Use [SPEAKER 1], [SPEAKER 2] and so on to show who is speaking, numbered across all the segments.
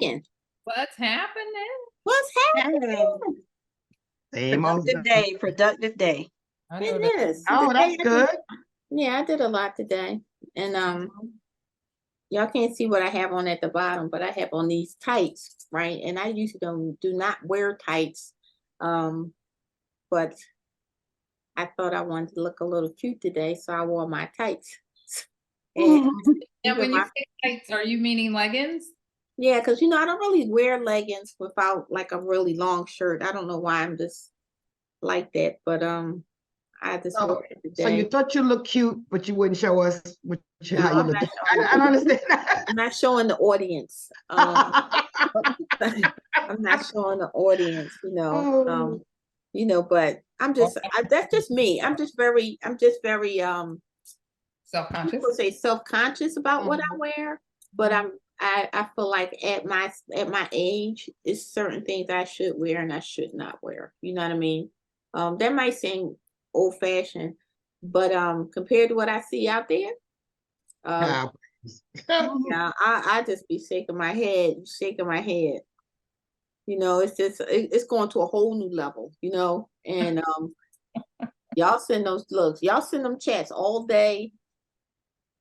[SPEAKER 1] shaking?
[SPEAKER 2] What's happening?
[SPEAKER 1] What's happening?
[SPEAKER 3] Same old
[SPEAKER 4] Productive day.
[SPEAKER 1] It is.
[SPEAKER 3] Oh, that's good.
[SPEAKER 1] Yeah, I did a lot today. And y'all can't see what I have on at the bottom, but I have on these tights, right? And I usually do not wear tights. But I thought I wanted to look a little cute today, so I wore my tights.
[SPEAKER 2] And when you say tights, are you meaning leggings?
[SPEAKER 1] Yeah, because I don't really wear leggings without like a really long shirt. I don't know why I'm just like that, but I just wore it today.
[SPEAKER 3] So you thought you looked cute, but you wouldn't show us how you look. I don't understand that.
[SPEAKER 1] I'm not showing the audience. I'm not showing the audience, but I'm just that's just me. I'm just very
[SPEAKER 2] self-conscious.
[SPEAKER 1] People say self-conscious about what I wear, but I feel like at my age, it's certain things I should wear and I should not wear. You know what I mean? That might seem old-fashioned, but compared to what I see out there, yeah, I just be shaking my head. It's just it's going to a whole new level, and y'all send those looks, y'all send them chats all day.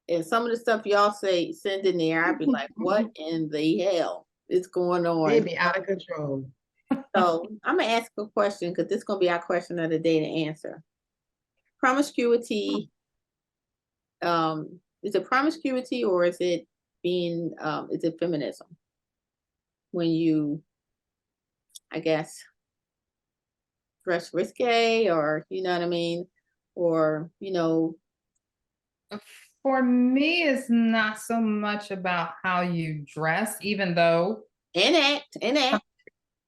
[SPEAKER 1] And some of the stuff y'all send in there, I'd be like, what in the hell is going on?
[SPEAKER 3] They'd be out of control.
[SPEAKER 1] So I'm going to ask a question because this is going to be our question of the day to answer. Promiscuity, is it promiscuity or is it is it feminism? When you, I guess, dress risque or, you know what I mean? Or,
[SPEAKER 2] For me, it's not so much about how you dress, even though
[SPEAKER 1] and act.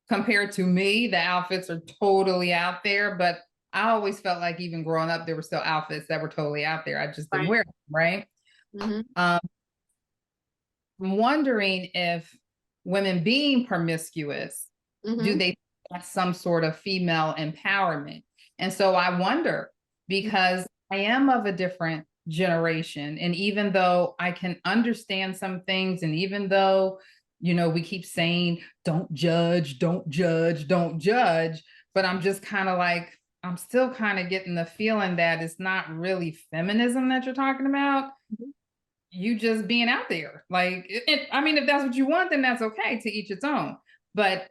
[SPEAKER 2] Compared to me, the outfits are totally out there. But I always felt like even growing up, there were still outfits that were totally out there. I just didn't wear them, right?
[SPEAKER 1] Mm-hmm.
[SPEAKER 2] I'm wondering if women being promiscuous, do they have some sort of female empowerment? And so I wonder, because I am of a different generation, and even though I can understand some things, and even though we keep saying don't judge, but I'm just kind of like, I'm still kind of getting the feeling that it's not really feminism that you're talking about. You just being out there, like, I mean, if that's what you want, then that's okay, to each its own, but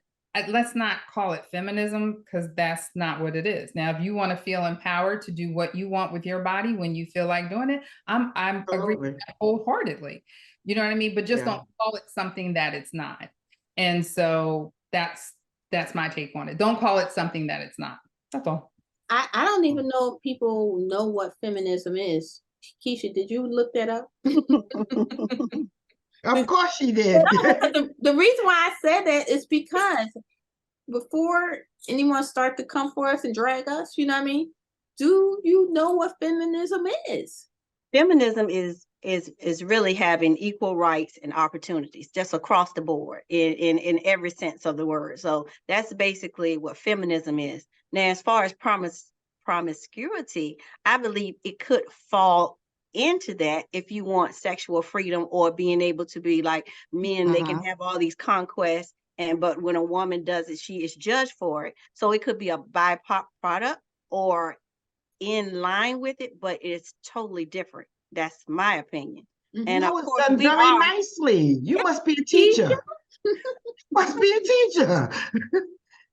[SPEAKER 2] let's not call it feminism, because that's not what it is. Now, if you want to feel empowered to do what you want with your body when you feel like doing it, I'm agreeing with that wholeheartedly. You know what I mean? But just don't call it something that it's not. And so that's my take on it. Don't call it something that it's not. That's all.
[SPEAKER 1] I don't even know if people know what feminism is. Keisha, did you look that up?
[SPEAKER 3] Of course she did.
[SPEAKER 1] The reason why I said that is because before anyone start to come for us and drag us, you know what I mean? Do you know what feminism is?
[SPEAKER 4] Feminism is really having equal rights and opportunities just across the board in every sense of the word. So that's basically what feminism is. Now, as far as promiscuity, I believe it could fall into that if you want sexual freedom or being able to be like men, they can have all these conquests, but when a woman does it, she is judged for it. So it could be a byproduct or in line with it, but it's totally different. That's my opinion. And
[SPEAKER 3] that was done very nicely. You must be a teacher. Must be a teacher.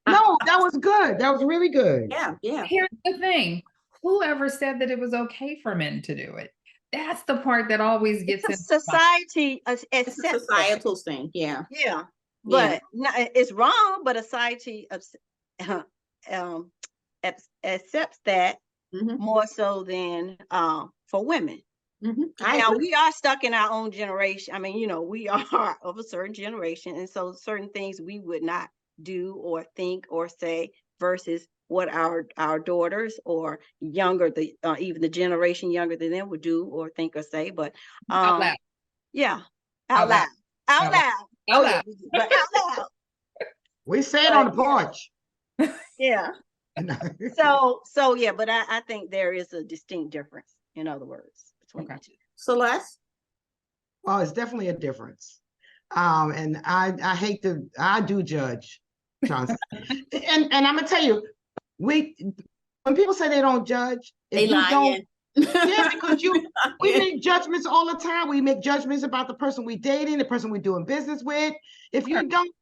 [SPEAKER 3] No, that was good. That was really good.
[SPEAKER 1] Yeah.
[SPEAKER 2] Here's the thing. Whoever said that it was okay for men to do it? That's the part that always gets in
[SPEAKER 4] society.
[SPEAKER 1] It's a societal thing. Yeah.
[SPEAKER 4] But it's wrong. But society accepts that more so than for women. Now we are stuck in our own generation. I mean, we are of a certain generation, and so certain things we would not do or think or say versus what our daughters or younger, even the generation younger than them would do or think or say. But
[SPEAKER 2] out loud.
[SPEAKER 4] Yeah, out loud.
[SPEAKER 3] We say it on the porch.
[SPEAKER 4] Yeah. So yeah, but I think there is a distinct difference, in other words, between the two.
[SPEAKER 1] Celeste?
[SPEAKER 3] Well, it's definitely a difference. And I hate to, I do judge, Johnson. and I'm gonna tell you, when people say they don't judge, if
[SPEAKER 1] They
[SPEAKER 3] you
[SPEAKER 1] lying.
[SPEAKER 3] don't, yeah, because we make judgments all the time. We make judgments about the person we dating, the person we're doing business with. If you don't,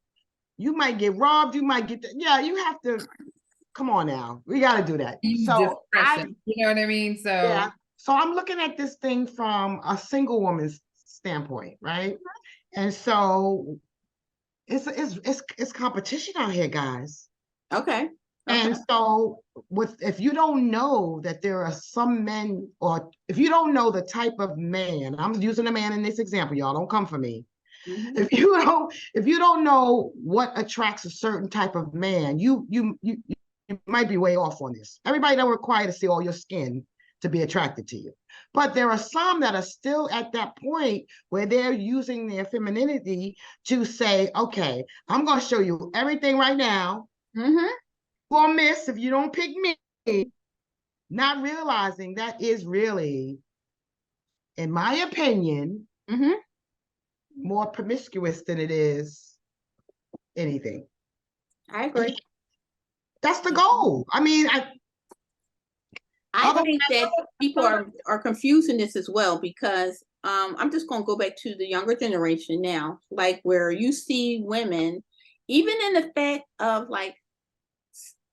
[SPEAKER 3] you might get robbed. You might get, yeah, you have to, come on now. We got to do that.
[SPEAKER 2] Use
[SPEAKER 3] So
[SPEAKER 2] discretion, you know what I mean? So
[SPEAKER 3] yeah. So I'm looking at this thing from a single woman's standpoint, right? And so it's competition out here, guys.
[SPEAKER 1] Okay.
[SPEAKER 3] And so if you don't know that there are some men, or if you don't know the type of man, I'm using a man in this example, y'all don't come for me. If you don't know what attracts a certain type of man, you might be way off on this. Everybody don't require to see all your skin to be attracted to you. But there are some that are still at that point where they're using their femininity to say, okay, I'm going to show you everything right now. You're gonna miss if you don't pick me. Not realizing that is really, in my opinion, more promiscuous than it is anything.
[SPEAKER 1] I agree.
[SPEAKER 3] That's the goal. I mean,
[SPEAKER 1] I think that people are confusing this as well, because I'm just going to go back to the younger generation now, like where you see women, even in the fact of like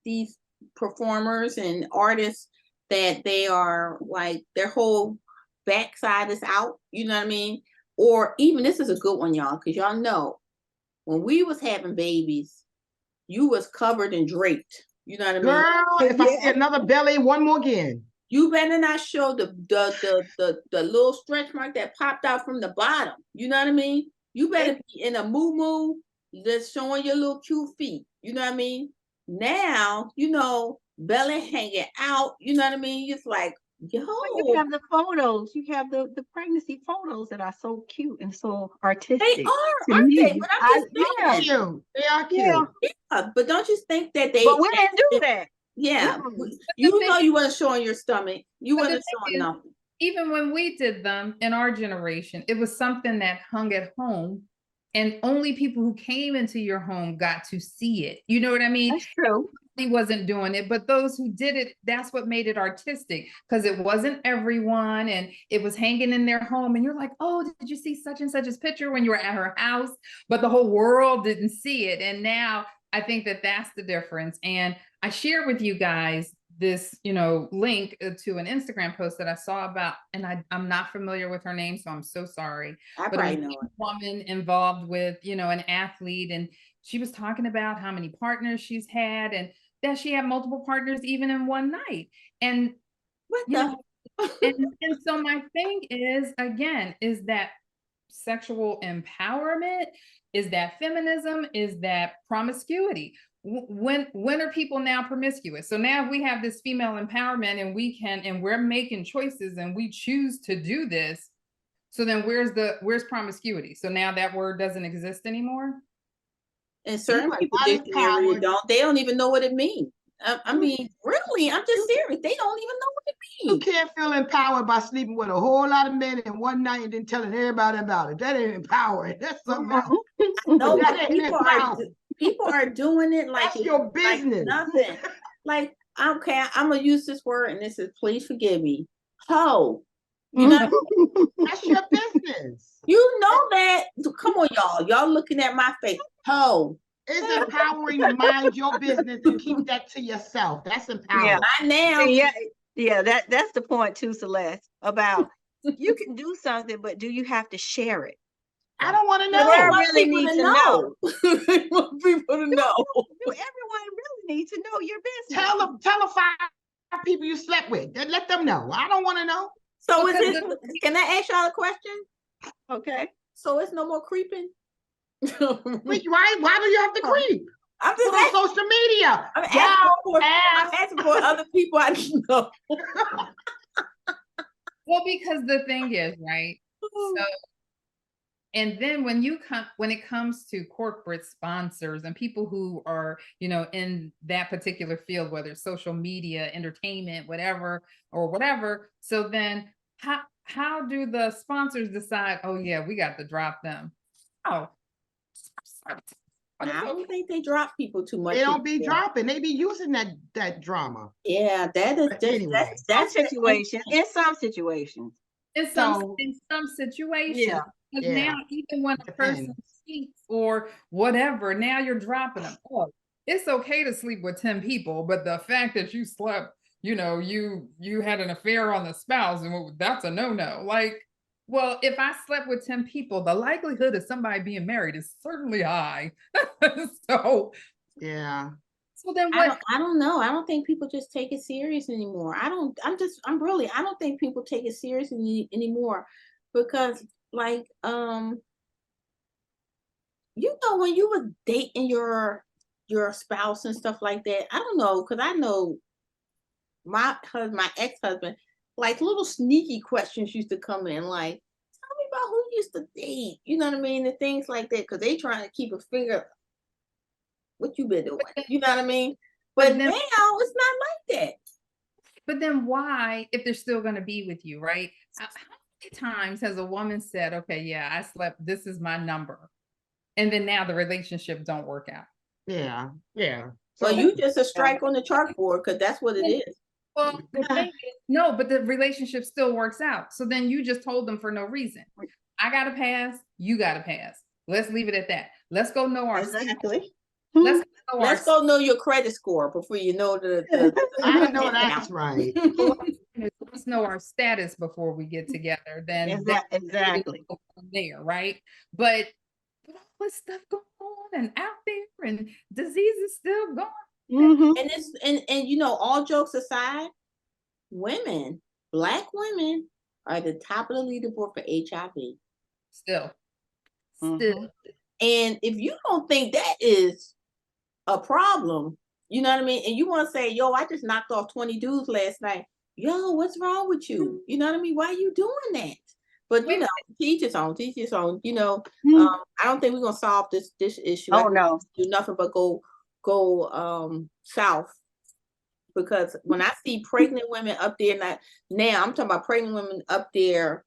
[SPEAKER 1] these performers and artists, that they are like their whole backside is out, you know what I mean? Or even, this is a good one, y'all, because y'all know when we was having babies, you was covered and draped. You know what I mean?
[SPEAKER 3] Girl, if I see another belly, one more again. You
[SPEAKER 1] better not show the little stretch mark that popped out from the bottom. You know what I mean? You better be in a moo-moo that's showing your little cute feet. You know what I mean? Now, belly hanging out. You know what I mean? It's like, yo.
[SPEAKER 4] Well, you have the photos. You have the pregnancy photos that are so cute and so artistic.
[SPEAKER 1] They are, aren't they? But I'm just saying.
[SPEAKER 3] They are cute.
[SPEAKER 1] Yeah, but don't you think that they?
[SPEAKER 4] But we didn't do that.
[SPEAKER 1] Yeah, you weren't showing your stomach. You weren't showing nothing.
[SPEAKER 2] Even when we did them in our generation, it was something that hung at home, and only people who came into your home got to see it. You know what I mean?
[SPEAKER 4] That's true.
[SPEAKER 2] He wasn't doing it, but those who did it, that's what made it artistic, because it wasn't everyone, and it was hanging in their home, and you're like, oh, did you see such and such's picture when you were at her house? But the whole world didn't see it. And now I think that that's the difference. And I shared with you guys this, link to an Instagram post that I saw about, and I'm not familiar with her name, so I'm so sorry.
[SPEAKER 1] I probably know
[SPEAKER 2] a woman involved with, an athlete, and she was talking about how many partners she's had, and that she had multiple partners even in one night. And and so my thing is, again, is that sexual empowerment? Is that feminism? Is that promiscuity? When are people now promiscuous? So now we have this female empowerment, and we're making choices, and we choose to do this. So then where's promiscuity? So now that word doesn't exist anymore?
[SPEAKER 1] And certain people dictionary they don't even know what it means. I mean, really, I'm just serious. They don't even know what it means.
[SPEAKER 3] You can't feel empowered by sleeping with a whole lot of men in one night and then telling everybody about it. That ain't empowering. That's something else.
[SPEAKER 1] No, people are doing it like
[SPEAKER 3] that's your business.
[SPEAKER 1] Like nothing. Like, okay, I'm gonna use this word, and this is, please forgive me, hoe. You know,
[SPEAKER 3] that's your business.
[SPEAKER 1] You know that. Come on, y'all looking at my face. Hoe.
[SPEAKER 3] It's empowering to mind your business and keep that to yourself. That's empowering.
[SPEAKER 1] Yeah, not now.
[SPEAKER 4] Yeah, that's the point too, Celeste, about you can do something, but do you have to share it?
[SPEAKER 3] I don't want to know.
[SPEAKER 4] I really need to know.
[SPEAKER 1] I want people to know.
[SPEAKER 4] Everyone really needs to know your business.
[SPEAKER 3] Tell the 5 people you slept with. Let them know. I don't want to know.
[SPEAKER 1] So can I ask y'all a question?
[SPEAKER 4] Okay.
[SPEAKER 1] So it's no more creeping?
[SPEAKER 3] Wait, why do you have to creep?
[SPEAKER 1] I'm just
[SPEAKER 3] on social media.
[SPEAKER 1] I'm asking for other people I didn't know.
[SPEAKER 2] Well, because the thing is, right? So, and then when it comes to corporate sponsors and people who are, in that particular field, whether it's social media, entertainment, whatever. So then how do the sponsors decide, oh yeah, we got to drop them? Oh,
[SPEAKER 1] I don't think they drop people too much.
[SPEAKER 3] They don't be
[SPEAKER 1] anymore.
[SPEAKER 3] dropping. They be using that drama.
[SPEAKER 1] Yeah, that is
[SPEAKER 3] But
[SPEAKER 1] just,
[SPEAKER 3] anyway.
[SPEAKER 4] Some situations, in some situations.
[SPEAKER 2] In
[SPEAKER 3] So-
[SPEAKER 2] some situations,
[SPEAKER 4] Yeah.
[SPEAKER 2] because
[SPEAKER 3] Yeah.
[SPEAKER 2] now even when a person
[SPEAKER 3] Depends.
[SPEAKER 2] cheats or whatever, now you're dropping them. Oh, it's okay to sleep with 10 people, but the fact that you slept, you know, you had an affair on the spouse, and that's a no-no. Like, well, if I slept with 10 people, the likelihood of somebody being married is certainly high. So
[SPEAKER 3] Yeah.
[SPEAKER 2] then what?
[SPEAKER 1] I don't know. I don't think people just take it serious anymore. I don't think people take it serious anymore, because like, you know, when you were dating your spouse and stuff like that, I don't know, because I know my ex-husband, like little sneaky questions used to come in, like, tell me about who you used to date, you know what I mean, and things like that, because they trying to keep a finger, what you been doing, you know what I mean? But now it's not like that.
[SPEAKER 2] But then why, if they're still going to be with you, right? How many times has a woman said, okay, yeah, I slept, this is my number, and then now the relationship don't work out?
[SPEAKER 3] Yeah. Yeah.
[SPEAKER 1] So you just a strike on the chalkboard, because that's what it is.
[SPEAKER 2] Well, the thing is, no, but the relationship still works out. So then you just told them for no reason. I got to pass, you got to pass. Let's leave it at that. Let's go know our
[SPEAKER 1] Exactly.
[SPEAKER 2] Let's
[SPEAKER 1] go know your credit score before you know the
[SPEAKER 3] I know that's right.
[SPEAKER 2] let's know our status before we get together. Then
[SPEAKER 4] Exactly.
[SPEAKER 2] from there, right? But all this stuff going on and out there, and disease is still going.
[SPEAKER 1] And it's and you know, all jokes aside, women, Black women, are the top of the leaderboard for HIV.
[SPEAKER 2] Still.
[SPEAKER 1] And if you don't think that is a problem, you know what I mean, and you want to say, yo, I just knocked off 20 dudes last night, yo, what's wrong with you? You know what I mean? Why are you doing that? But you know, teach its own, you know. I don't think we're gonna solve this issue.
[SPEAKER 4] Oh no,
[SPEAKER 1] do nothing but go south, because when I see pregnant women up there, now I'm talking about pregnant women up there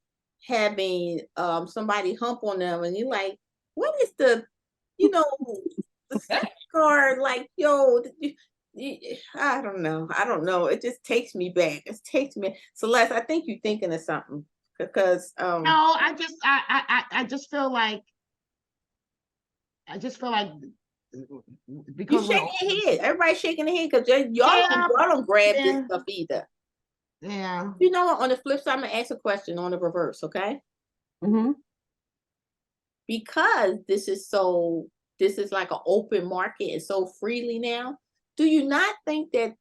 [SPEAKER 1] having somebody hump on them, and you're like, what is the, you know, the scar, like, yo, I don't know, it just takes me back. It takes me, Celeste, I think you're thinking of something, because
[SPEAKER 3] No, I just feel like because
[SPEAKER 1] you shaking your head. Everybody's shaking their head, because y'all don't grab this stuff either.
[SPEAKER 3] Yeah.
[SPEAKER 1] You know what? On the flip side, I'm gonna ask a question on the reverse, okay? Because this is like an open market and so freely now. Do you not think that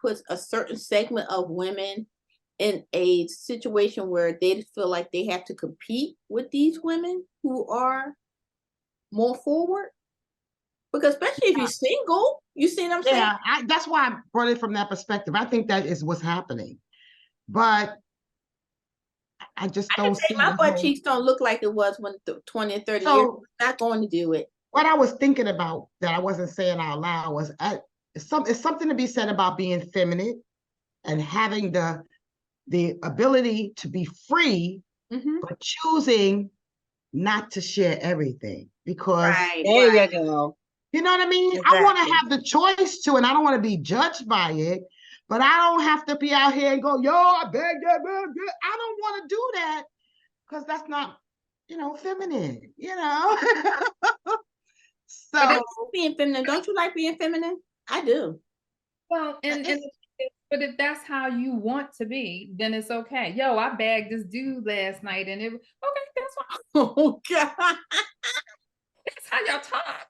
[SPEAKER 1] puts a certain segment of women in a situation where they feel like they have to compete with these women who are more forward? Because especially if you're single, you see what I'm saying?
[SPEAKER 3] Yeah, that's why I brought it from that perspective. I think that is what's happening, but I just don't see
[SPEAKER 1] my butt cheeks don't look like it was when 20 and 30 years. It's not going to do it.
[SPEAKER 3] What I was thinking about that I wasn't saying out loud was it's something to be said about being feminine and having the ability to be free, but choosing not to share everything, because
[SPEAKER 4] there you go.
[SPEAKER 3] You know what I mean?
[SPEAKER 4] Exactly.
[SPEAKER 3] I want to have the choice to, and I don't want to be judged by it, but I don't have to be out here and go, yo, I beg that. I don't want to do that, because that's not, feminine, So
[SPEAKER 1] but being feminine, don't you like being feminine? I do.
[SPEAKER 2] Well, but if that's how you want to be, then it's okay. Yo, I bagged this dude last night, and it okay, that's fine.
[SPEAKER 1] Oh God.
[SPEAKER 2] That's how y'all talk.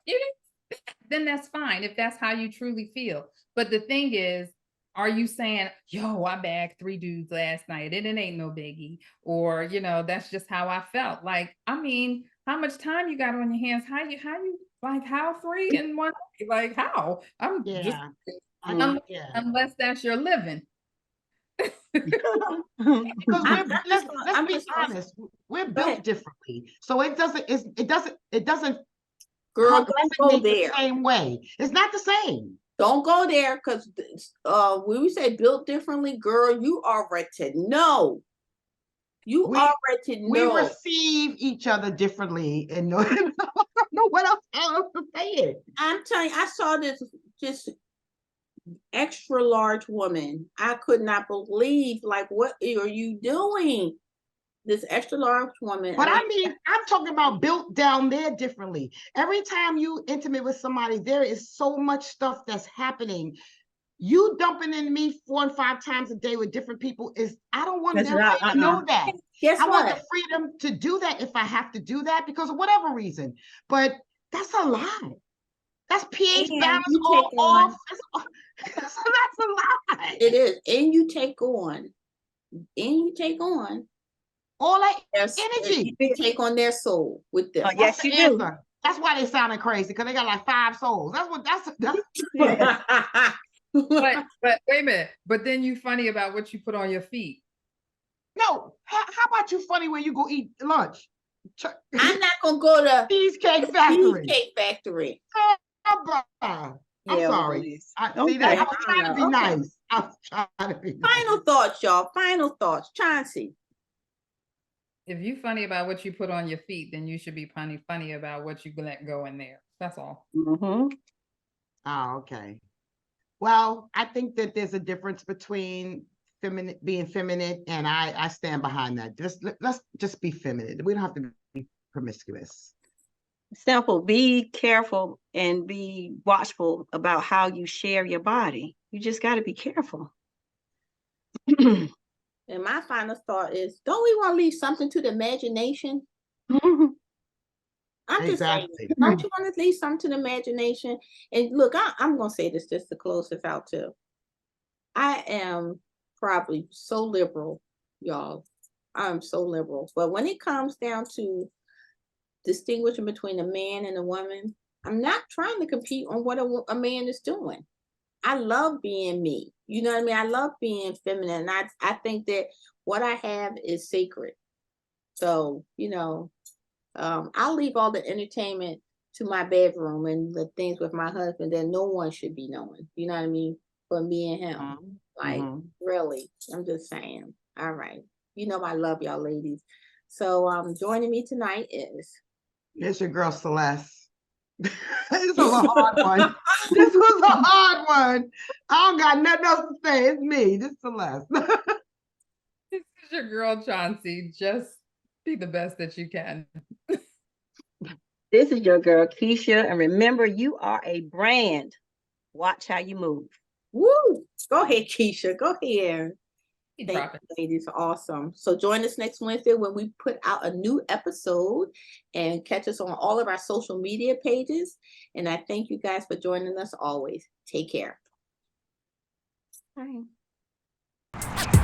[SPEAKER 2] Then that's fine if that's how you truly feel. But the thing is, are you saying, yo, I bagged 3 dudes last night and it ain't no biggie? Or, that's just how I felt. Like, I mean, how much time you got on your hands? How you like, how 3 in 1 day? Like, how? Unless that's your living.
[SPEAKER 3] Because let's be honest, we're built differently. So it doesn't
[SPEAKER 1] Girl, don't go there
[SPEAKER 3] the same way. It's not the same.
[SPEAKER 1] Don't go there, because when we say built differently, girl, you already know. You already know.
[SPEAKER 3] We receive each other differently, and know what else to say it.
[SPEAKER 1] I'm telling you, I saw this just extra large woman. I could not believe, like, what are you doing? This extra large woman.
[SPEAKER 3] But I mean, I'm talking about built down there differently. Every time you intimate with somebody, there is so much stuff that's happening. You dumping in me 4 and 5 times a day with different people is, I don't want everybody to know that.
[SPEAKER 1] Guess
[SPEAKER 3] I
[SPEAKER 1] what?
[SPEAKER 3] want the freedom to do that if I have to do that because of whatever reason. But that's a lie. That's pH
[SPEAKER 1] And
[SPEAKER 3] balance
[SPEAKER 1] you
[SPEAKER 3] all
[SPEAKER 1] take on-
[SPEAKER 3] off. That's a lie.
[SPEAKER 1] It is. And you take on
[SPEAKER 3] All that
[SPEAKER 1] their
[SPEAKER 3] energy.
[SPEAKER 1] You take on their soul with them.
[SPEAKER 4] Oh, yes,
[SPEAKER 3] That's the
[SPEAKER 4] you do.
[SPEAKER 3] answer. That's why they sounding crazy, because they got like 5 souls. That's
[SPEAKER 2] But wait a minute. But then you funny about what you put on your feet.
[SPEAKER 3] No, how about you funny when you go eat lunch?
[SPEAKER 1] I'm not gonna go to
[SPEAKER 3] Cheesecake Factory.
[SPEAKER 1] Cheesecake Factory.
[SPEAKER 3] I'm
[SPEAKER 4] Yeah,
[SPEAKER 3] sorry.
[SPEAKER 4] please.
[SPEAKER 3] See that? I was
[SPEAKER 1] Okay.
[SPEAKER 3] trying to be
[SPEAKER 1] Okay.
[SPEAKER 3] nice. I was trying to be nice.
[SPEAKER 1] Final thoughts, y'all. Final thoughts. Chauncey.
[SPEAKER 2] If you funny about what you put on your feet, then you should be funny about what you let go in there. That's all.
[SPEAKER 4] Mhm.
[SPEAKER 3] Oh, okay. Well, I think that there's a difference between being feminine, and I stand behind that. Let's just be feminine. We don't have to be promiscuous.
[SPEAKER 4] Simple. Be careful and be watchful about how you share your body. You just got to be careful.
[SPEAKER 1] And my final thought is, don't we want to leave something to the imagination? I'm just saying, don't you want to leave something to the imagination? And look, I'm going to say this just to close this out too. I am probably so liberal, y'all. I'm so liberal. But when it comes down to distinguishing between a man and a woman, I'm not trying to compete on what a man is doing. I love being me. You know what I mean? I love being feminine. And I think that what I have is sacred. So, you know, I'll leave all the entertainment to my bedroom and the things with my husband that no one should be knowing. You know what I mean? But me and him. Like, really, I'm just saying. All right. You know, I love y'all ladies. So joining me tonight is.
[SPEAKER 3] It's your girl, Celeste. This was a hard one. This was a hard one. I don't got nothing else to say. It's me. This is Celeste.
[SPEAKER 2] This is your girl, Chauncey. Just be the best that you can.
[SPEAKER 4] This is your girl, Keisha. And remember, you are a brand. Watch how you move.
[SPEAKER 1] Woo! Go ahead, Keisha. Go ahead.
[SPEAKER 2] Thank you,
[SPEAKER 1] ladies. Awesome. So join us next Wednesday when we put out a new episode, and catch us on all of our social media pages. And I thank you guys for joining us always. Take care. Bye.